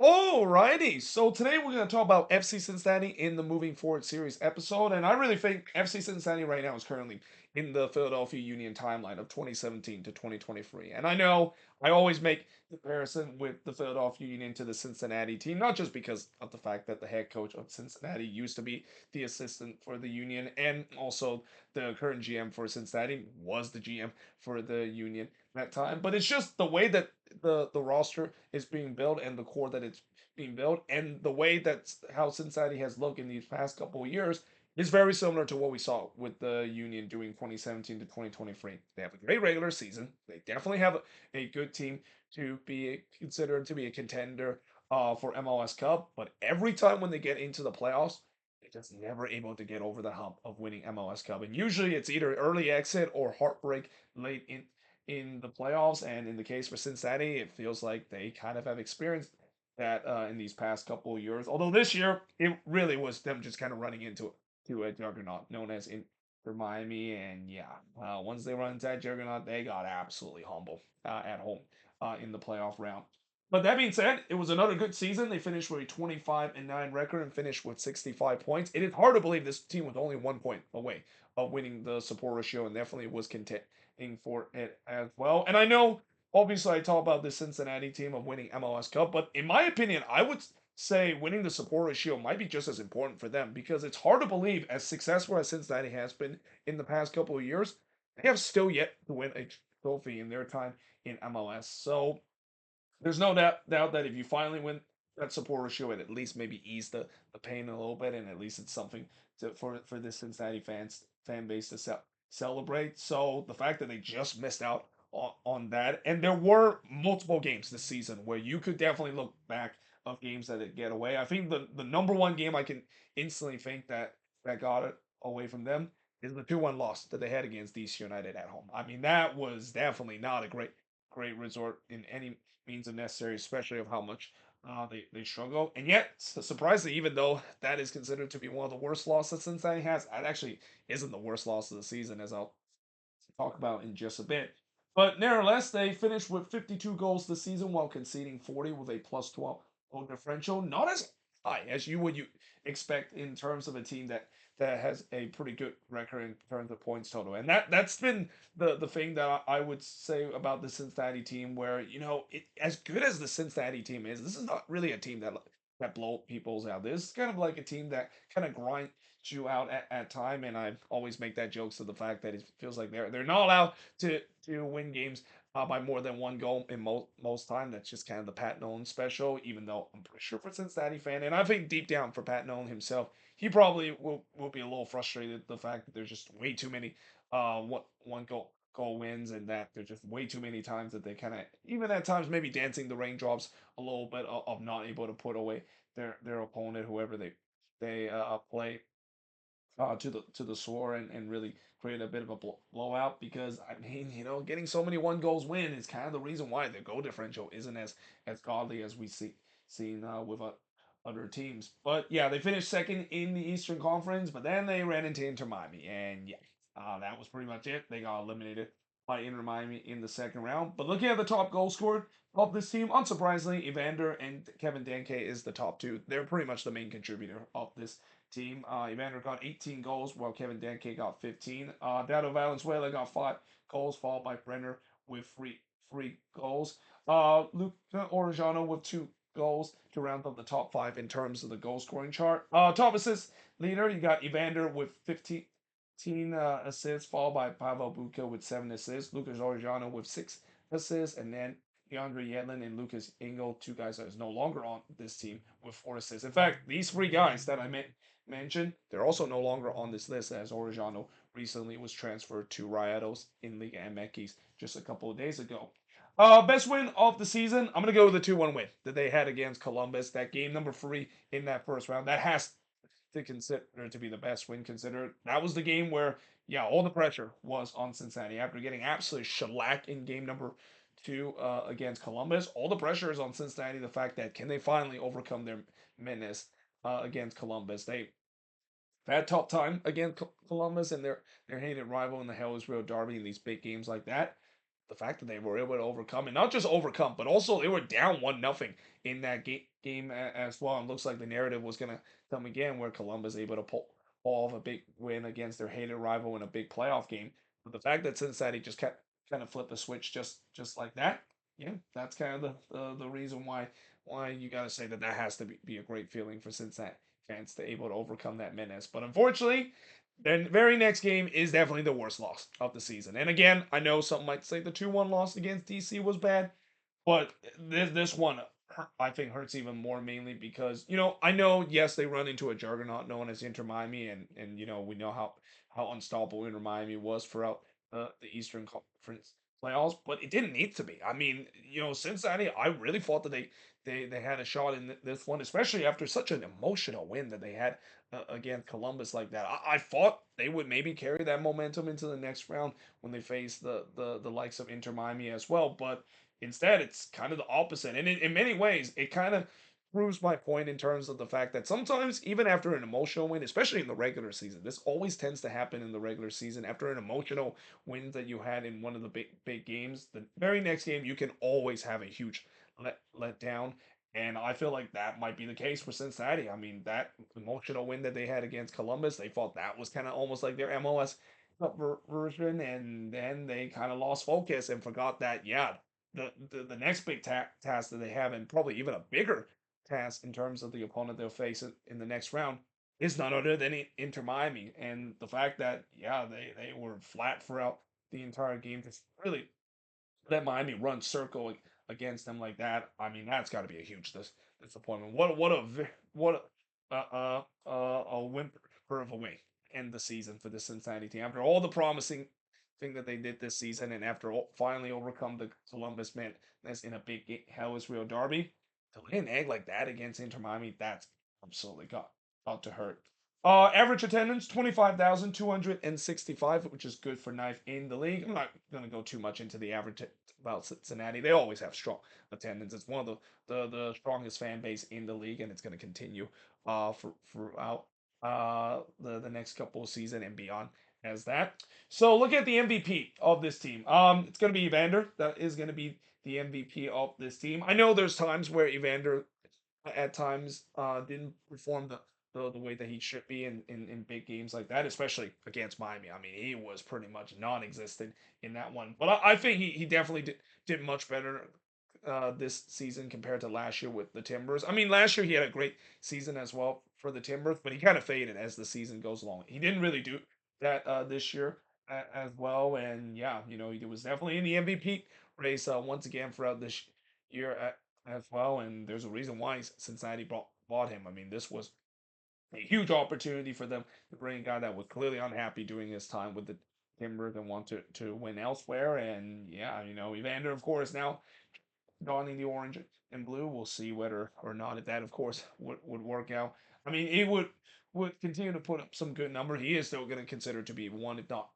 Alrighty, so today we're going to talk about FC Cincinnati in the Moving Forward series episode, and I really think FC Cincinnati right now is currently in the Philadelphia Union timeline of 2017 to 2023. And I know I always make comparison with the Philadelphia Union to the Cincinnati team, not just because of the fact that the head coach of Cincinnati used to be the assistant for the Union, and also the current GM for Cincinnati was the GM for the Union that time, but it's just the way that the roster is being built and the core that it's being built and the way that's how Cincinnati has looked in these past couple of years is very similar to what we saw with the Union doing 2017 to 2023. They have a great regular season. They definitely have a good team to be considered to be a contender for MLS Cup, but every time when they get into the playoffs, they're just never able to get over the hump of winning MLS Cup. And usually it's either early exit or heartbreak late in the playoffs. And in the case for Cincinnati, it feels like they kind of have experienced that in these past couple of years. Although this year, it really was them just kind of running into a juggernaut known as Inter Miami. And yeah, once they run into that juggernaut, they got absolutely humble at home in the playoff round. But that being said, it was another good season. They finished with a 25-9 record and finished with 65 points. It is hard to believe this team was only 1 point away of winning the supporter shield and definitely was contending for it as well. And I know, obviously, I talk about the Cincinnati team of winning MLS Cup, but in my opinion, I would say winning the supporter shield might be just as important for them because it's hard to believe, as successful as Cincinnati has been in the past couple of years, they have still yet to win a trophy in their time in MLS. So there's no doubt that if you finally win that supporter shield, it at least maybe ease the pain a little bit, and at least it's something for the Cincinnati fan base to celebrate. So the fact that they just missed out on that, and there were multiple games this season where you could definitely look back of games that it get away. I think the number one game I can instantly think that got it away from them is the 2-1 loss that they had against DC United at home. I mean, that was definitely not a great resort in any means of necessary, especially of how much they struggle. And yet, surprisingly, even though that is considered to be one of the worst losses Cincinnati has, that actually isn't the worst loss of the season, as I'll talk about in just a bit. But nevertheless, they finished with 52 goals this season while conceding 40 with a plus 12 goal differential. Not as high as you expect in terms of a team that has a pretty good record in terms of points total. And that's been the thing that I would say about the Cincinnati team, where as good as the Cincinnati team is, this is not really a team that blow people's out. This is kind of like a team that kind of grind you out at time, and I always make that jokes to the fact that it feels like they're not allowed to win games by more than one goal in most time. That's just kind of the Pat Nolan special. Even though I'm pretty sure for Cincinnati fan, and I think deep down for Pat Nolan himself, he probably will be a little frustrated the fact that there's just way too many one goal wins, and that there's just way too many times that they kind of even at times maybe dancing the raindrops a little bit of not able to put away their opponent, whoever they play to the score and really create a bit of a blowout. Because I mean, getting so many one goals win is kind of the reason why the goal differential isn't as godly as we seen with other teams. But yeah, they finished second in the Eastern Conference, but then they ran into Inter Miami, and yeah, that was pretty much it. They got eliminated by Inter Miami in the second round. But looking at the top goal scorer of this team, unsurprisingly, Evander and Kevin Danke is the top two. They're pretty much the main contributor of this team. Evander got 18 goals, while Kevin Danke got 15. Dado Valenzuela got 5 goals, followed by Brenner with three goals. Luca Orejano with 2 goals to round up the top five in terms of the goal scoring chart. Top assist leader, you got Evander with 15 assists, followed by Pavel Buka with 7 assists. Lucas Orejano with 6 assists, and then DeAndre Yedlin and Lucas Engel, two guys that is no longer on this team with 4 assists. In fact, these three guys that I mentioned, they're also no longer on this list, as Orejano recently was transferred to Rayados in Liga MX just a couple of days ago. Best win of the season, I'm going to go with the 2-1 win that they had against Columbus. That game number 3 in that first round. That has to consider to be the best win considered. That was the game where, yeah, all the pressure was on Cincinnati after getting absolutely shellacked in game number 2 against Columbus. All the pressure is on Cincinnati. The fact that can they finally overcome their menace against Columbus? They had tough time against Columbus and their hated rival in the Hell is Real Derby in these big games like that. the fact that they were able to overcome, and not just overcome, but also they were down 1-0 in that game as well. And looks like the narrative was gonna come again, where Columbus able to pull off a big win against their hated rival in a big playoff game. But the fact that Cincinnati just kept kind of flipped the switch just like that, yeah, that's kind of the reason why you got to say that that has to be a great feeling for Cincinnati fans to able to overcome that menace. But unfortunately, then very next game is definitely the worst loss of the season. And again, I know some might say the 2-1 loss against DC was bad, but this one I think hurts even more, mainly because I know, yes, they run into a juggernaut known as Inter Miami, and we know how unstoppable Inter Miami was throughout the Eastern Conference playoffs, but it didn't need to be. I mean, Cincinnati, I really thought that they had a shot in this one, especially after such an emotional win that they had against Columbus like that. I thought they would maybe carry that momentum into the next round when they face the likes of Inter Miami as well, but instead, it's kind of the opposite. And in many ways, it kind of proves my point in terms of the fact that sometimes, even after an emotional win, especially in the regular season, this always tends to happen in the regular season. After an emotional win that you had in one of the big games, the very next game, you can always have a huge let down. And I feel like that might be the case for Cincinnati. I mean, that emotional win that they had against Columbus, they thought that was kind of almost like their MLS Cup version, and then they kind of lost focus and forgot that, yeah, the next big task that they have, and probably even a bigger task in terms of the opponent they'll face in the next round, is none other than Inter Miami. And the fact that, yeah, they were flat throughout the entire game, just really let Miami run circle against them like that. I mean, that's got to be a huge disappointment. What a whimper of a way end the season for the Cincinnati team after all the promising thing that they did this season, and after finally overcome the Columbus man that's in a big Hell is Real derby, to lay an egg like that against Inter Miami, that's absolutely got to hurt. Average attendance 25,265, which is good for ninth in the league. I'm not going to go too much into the average about Cincinnati. They always have strong attendance. It's one of the strongest fan base in the league, and it's going to continue throughout the next couple of season and beyond as that. So look at the MVP of this team. It's going to be Evander. That is going to be the MVP of this team. I know there's times where Evander at times didn't perform the way that he should be in big games like that, especially against Miami. I mean, he was pretty much non-existent in that one. But I think he definitely did much better this season compared to last year with the Timbers. I mean, last year he had a great season as well for the Timbers, but he kind of faded as the season goes along. He didn't really do that this year as well, and yeah, he was definitely in the MVP race once again throughout this year as well. And there's a reason why Cincinnati bought him. I mean, this was a huge opportunity for them to bring a guy that was clearly unhappy during his time with the Timbers and want to win elsewhere. And yeah, Evander, of course, now donning the orange and blue. We'll see whether or not that, of course, would work out. I mean, he would continue to put up some good number. He is still going to consider to be one, if not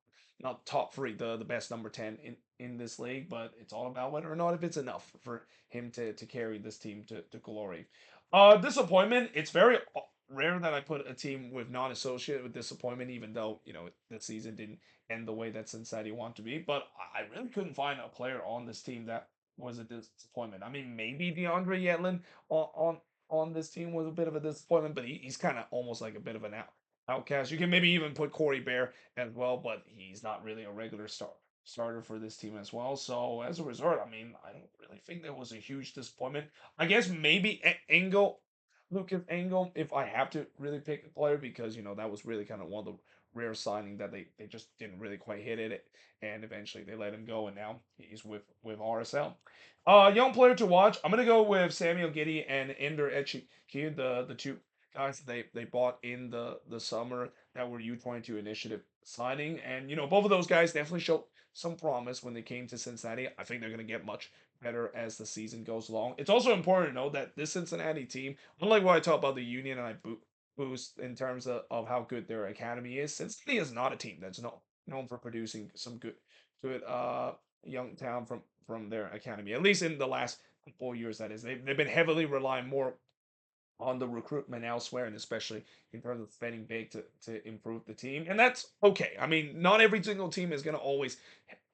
top three, the best number 10 in this league. But it's all about whether or not if it's enough for him to carry this team to glory. Disappointment. It's very rare that I put a team with non-associated with disappointment, even though the season didn't end the way that Cincinnati wanted to be. But I really couldn't find a player on this team that was a disappointment. I mean, maybe DeAndre Yedlin on this team was a bit of a disappointment, but he's kind of almost like a bit of an outcast. You can maybe even put Corey Bear as well, but he's not really a regular starter for this team as well. So as a result, I mean, I don't really think there was a huge disappointment. I guess maybe Engel, Lucas Engel, if I have to really pick a player, because that was really kind of one of the rare signing that they just didn't really quite hit it, and eventually they let him go, and now he's with RSL. Young player to watch. I'm gonna go with Samuel Giddy and Ender Echiquiu, the two guys that they bought in the summer that were U22 initiative signing, and both of those guys definitely showed some promise when they came to Cincinnati. I think they're gonna get much better as the season goes along. It's also important to know that this Cincinnati team, unlike what I talk about the Union and I boost in terms of how good their academy is, Cincinnati is not a team that's known for producing some good young talent from their academy. At least in the last 4 years, that is, they've been heavily relying more on the recruitment elsewhere, and especially in terms of spending big to improve the team. And that's okay. I mean, not every single team is going to always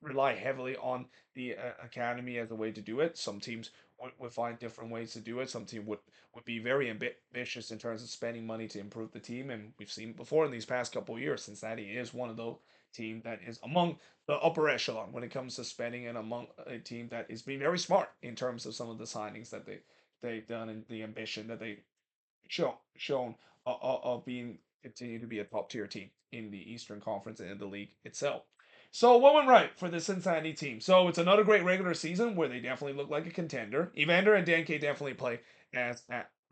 rely heavily on the academy as a way to do it. Some teams would find different ways to do it. Some team would be very ambitious in terms of spending money to improve the team, and we've seen before in these past couple of years, Cincinnati is one of those team that is among the upper echelon when it comes to spending, and among a team that is being very smart in terms of some of the signings that they've done and the ambition that they shown of being continue to be a top tier team in the Eastern Conference and in the league itself. So what went right for the Cincinnati team? So it's another great regular season where they definitely look like a contender. Evander and Danke definitely play as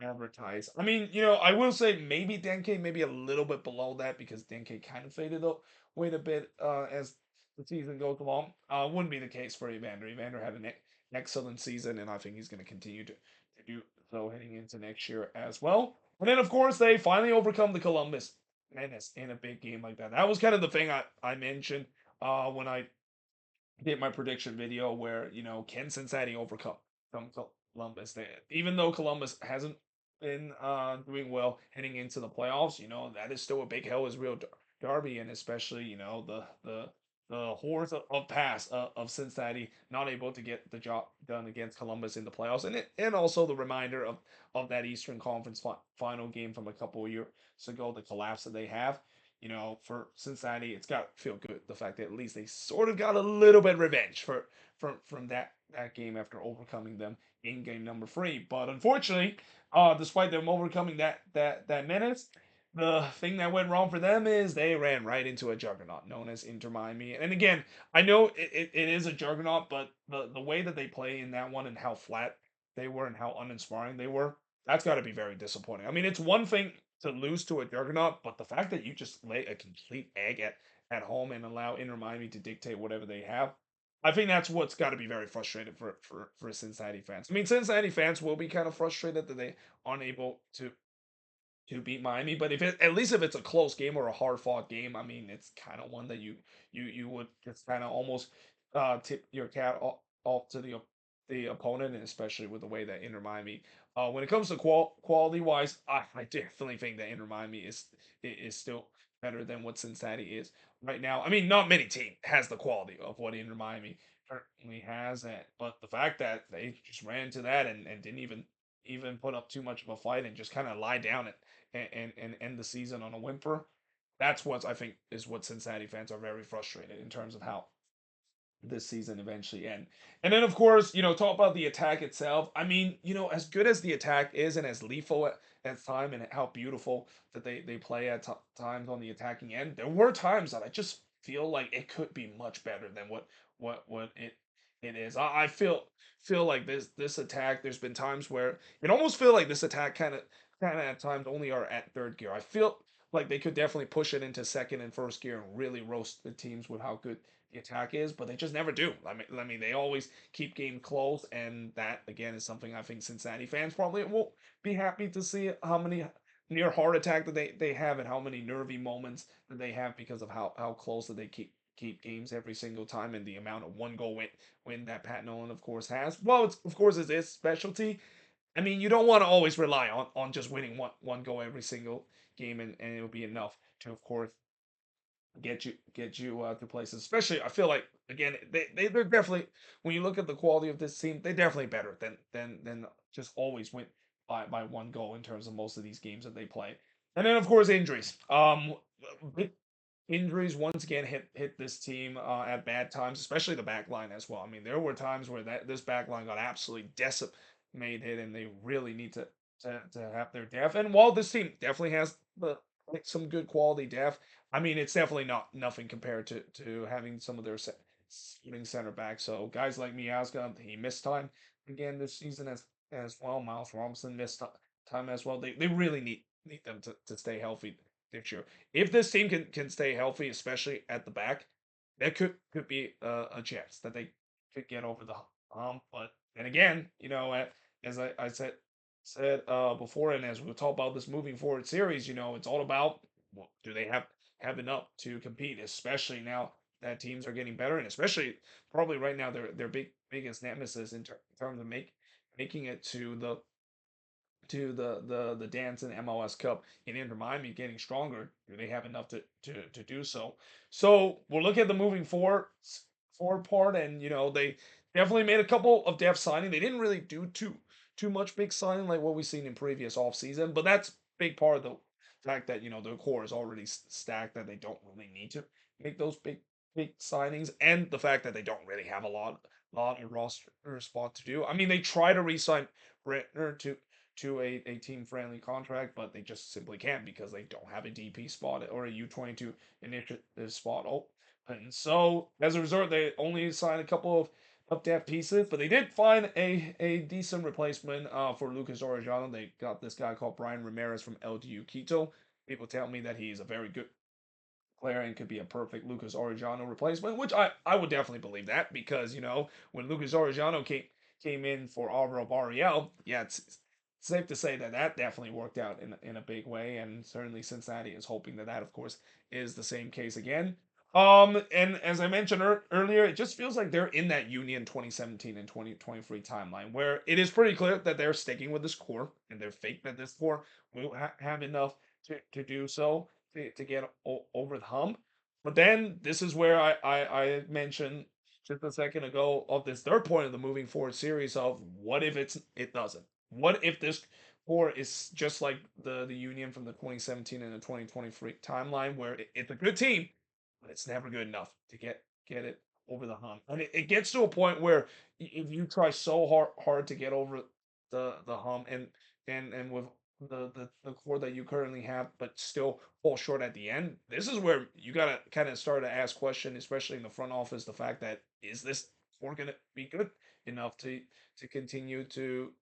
advertised. I mean, I will say maybe Danke maybe a little bit below that because Danke kind of faded away a bit as the season goes along. Wouldn't be the case for Evander. Evander had an excellent season, and I think he's going to continue to do so heading into next year as well. And then, of course, they finally overcome the Columbus Menace in a big game like that. That was kind of the thing I mentioned when I did my prediction video where, can Cincinnati overcome from Columbus? Even though Columbus hasn't been doing well heading into the playoffs, that is still a big hell is real derby, and especially, the hordes of past of Cincinnati not able to get the job done against Columbus in the playoffs, and also the reminder of that Eastern Conference final game from a couple of years ago, the collapse that they have. For Cincinnati, it's got to feel good the fact that at least they sort of got a little bit of revenge from that game after overcoming them in game number three. But unfortunately, despite them overcoming that menace, the thing that went wrong for them is they ran right into a juggernaut known as Inter Miami. And again, I know it is a juggernaut, but the way that they play in that one and how flat they were and how uninspiring they were, that's got to be very disappointing. I mean, it's one thing to lose to a juggernaut, but the fact that you just lay a complete egg at home and allow Inter Miami to dictate whatever they have, I think that's what's got to be very frustrating for Cincinnati fans. I mean, Cincinnati fans will be kind of frustrated that they aren't able to beat Miami. But if it at least if it's a close game or a hard fought game, I mean, it's kind of one that you would just kind of almost tip your cap off to the opponent, and especially with the way that Inter Miami. When it comes to quality wise, I definitely think that Inter Miami is still better than what Cincinnati is right now. I mean, not many team has the quality of what Inter Miami currently has, but the fact that they just ran into that and didn't even put up too much of a fight and just kind of lie down and end the season on a whimper. That's what I think is what Cincinnati fans are very frustrated in terms of how this season eventually end. And then, of course, talk about the attack itself. I mean, as good as the attack is and as lethal at time and how beautiful that they play at times on the attacking end, there were times that I just feel like it could be much better than what it is. I feel like this attack. There's been times where it almost feel like this attack kind of at times only are at third gear. I feel like they could definitely push it into second and first gear and really roast the teams with how good the attack is, but they just never do. I mean, they always keep game close, and that again is something I think Cincinnati fans probably won't be happy to see how many near heart attack that they have and how many nervy moments that they have because of how close that they keep games every single time and the amount of one goal win that Pat Nolan of course has. Well, it's of course is his specialty. I mean, you don't want to always rely on just winning one goal every single game and it'll be enough to of course get you to places. Especially, I feel like again they're definitely when you look at the quality of this team, they're definitely better than just always win by one goal in terms of most of these games that they play. And then of course injuries. Big injuries once again hit this team at bad times, especially the back line as well. I mean, there were times where this back line got absolutely decimated, and they really need to have their depth. And while this team definitely has like some good quality depth, I mean, it's definitely not nothing compared to having some of their starting center back. So guys like Miazga, he missed time again this season as well. Miles Robinson missed time as well. They really need them to stay healthy this year. If this team can stay healthy, especially at the back, that could be a chance that they could get over the hump. But then again, as I said before, and as we'll talk about this moving forward series, it's all about do they have enough to compete, especially now that teams are getting better, and especially probably right now their biggest nemesis in terms of making it to the dance in MLS Cup in Inter Miami getting stronger. Do they have enough to do so? So we'll look at the moving forward forward part, and they definitely made a couple of depth signing. They didn't really do too much big signing like what we've seen in previous offseason, but that's big part of the fact that the core is already stacked, that they don't really need to make those big signings, and the fact that they don't really have a lot of roster spot to do. I mean, they try to re-sign Brenner to a team friendly contract, but they just simply can't because they don't have a DP spot or a U22 initiative spot. Oh, and so as a result, they only signed a couple of depth pieces, but they did find a decent replacement for Lucas Orellano. They got this guy called Brian Ramirez from LDU Quito. People tell me that he's a very good player and could be a perfect Lucas Orellano replacement, which I would definitely believe that because when Lucas Orellano came in for Alvaro Barriel, yeah, it's safe to say that that definitely worked out in a big way, and certainly Cincinnati is hoping that that of course is the same case again. And as I mentioned earlier, it just feels like they're in that Union 2017 and 2023 timeline where it is pretty clear that they're sticking with this core and they're fake that this core will have enough to do so to get over the hump. But then this is where I mentioned just a second ago of this third point of the moving forward series of what if it doesn't? What if this core is just like the Union from the 2017 and the 2023 timeline where it's a good team, but it's never good enough to get it over the hump. And it gets to a point where if you try so hard to get over the hump and with the core that you currently have, but still fall short at the end. This is where you gotta kind of start to ask question, especially in the front office, the fact that is this core gonna be good enough to continue to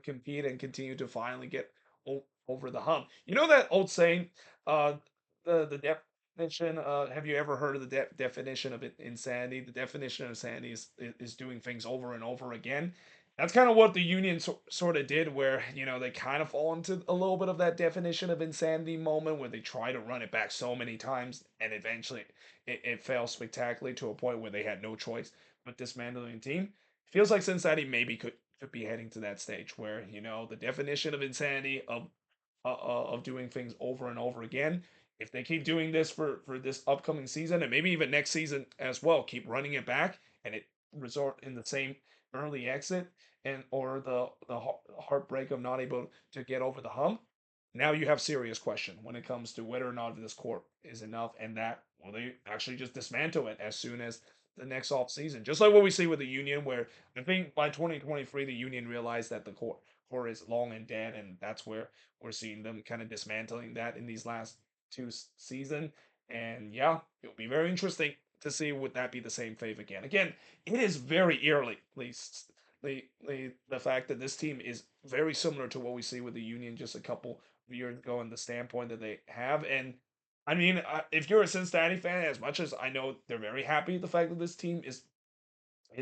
compete and continue to finally get over the hump. You know that old saying, uh, the definition. Have you ever heard of the definition of insanity? The definition of insanity is doing things over and over again. That's kind of what the union sort of did, where they kind of fall into a little bit of that definition of insanity moment, where they try to run it back so many times, and eventually it fails spectacularly to a point where they had no choice but dismantling the team. Feels like Cincinnati maybe could be heading to that stage where the definition of insanity of doing things over and over again. If they keep doing this for this upcoming season and maybe even next season as well, keep running it back and it resort in the same early exit and or the heartbreak of not able to get over the hump. Now you have serious question when it comes to whether or not this core is enough and that will they actually just dismantle it as soon as the next off season, just like what we see with the Union, where I think by 2023 the Union realized that the core is long and dead, and that's where we're seeing them kind of dismantling that in these last two season. And yeah, it'll be very interesting to see would that be the same fate again. Again, it is very eerily, at least the fact that this team is very similar to what we see with the Union just a couple of years ago, and the standpoint that they have. And I mean, if you're a Cincinnati fan, as much as I know they're very happy the fact that this team is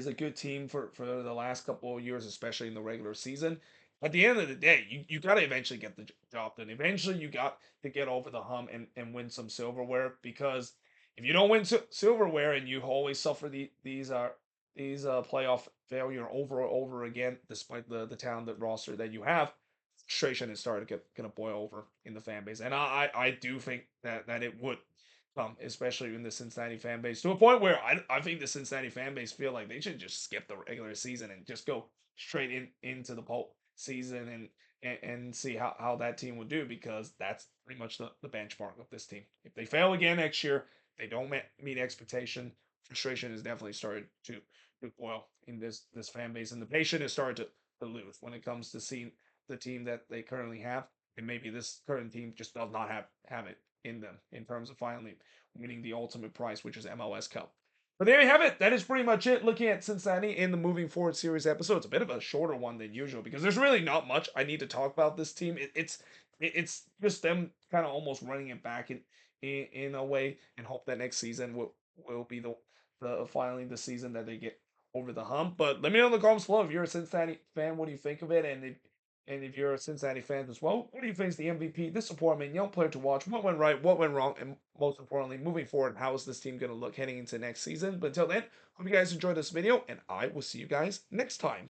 a good team for the last couple of years, especially in the regular season. At the end of the day, you got to eventually get the job done. Eventually, you got to get over the hump and win some silverware because if you don't win silverware and you always suffer these playoff failure over and over again, despite the talented roster that you have, frustration is starting to get gonna boil over in the fan base, and I do think that it would especially in the Cincinnati fan base, to a point where I think the Cincinnati fan base feel like they should just skip the regular season and just go straight into the post season and see how that team would do because that's pretty much the benchmark of this team. If they fail again next year, they don't meet expectation. Frustration is definitely started to boil in this fan base, and the patient is started to lose when it comes to seeing the team that they currently have, and maybe this current team just does not have it in them in terms of finally winning the ultimate prize, which is MLS Cup. But there you have it. That is pretty much it. Looking at Cincinnati in the moving forward series episode, it's a bit of a shorter one than usual because there's really not much I need to talk about this team. It's just them kind of almost running it back in a way, and hope that next season will be the finally the season that they get over the hump. But let me know in the comments below if you're a Cincinnati fan, what do you think of it, and if you're a Cincinnati fan as well, what do you think is the MVP, this support young player to watch? What went right? What went wrong? And most importantly, moving forward, how is this team going to look heading into next season? But until then, hope you guys enjoyed this video, and I will see you guys next time.